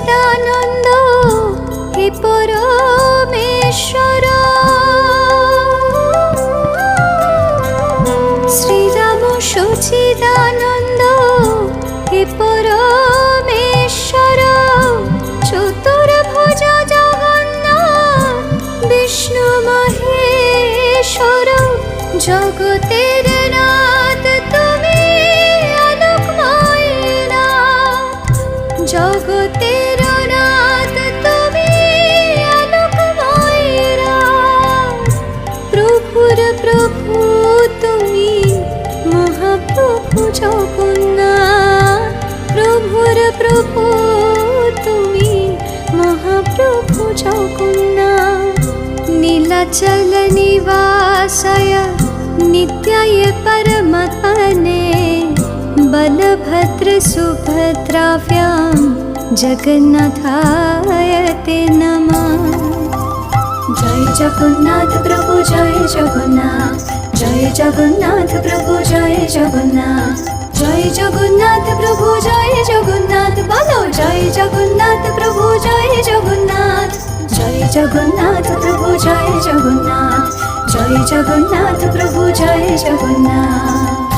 সচিদানন্দ হে পরমেশ্বর, শ্রীরাম সচিদানন্দ হে পরমেশ্বর, চতুর্ভুজ জগন্নাথ বিষ্ণু মহেশ্বর, জগতের নাথ তুমি আলোকময় নাথ, জগতের নাথ তুমি আলোকময় নাথ, প্রভুর প্রভু তুমি মহাপ্রভু জগন্নাথ, প্রভুর প্রভু তুমি মহাপ্রভু জগন্নাথ, নীলাচল নিবাসায় नित्याय परमात्मने बलभद्र सुभद्राभ्यां जगन्नाथाय ते नमः। जय जगन्नाथ प्रभु जय जगन्नाथ, जय जगन्नाथ प्रभु जय जगन्नाथ, जय जगन्नाथ प्रभु जय जगन्नाथ, बोलो जय जगन्नाथ प्रभु जय जगन्नाथ, जय जगन्नाथ प्रभु जय जगन्नाथ, जय जगन्नाथ प्रभु जय जगन्नाथ।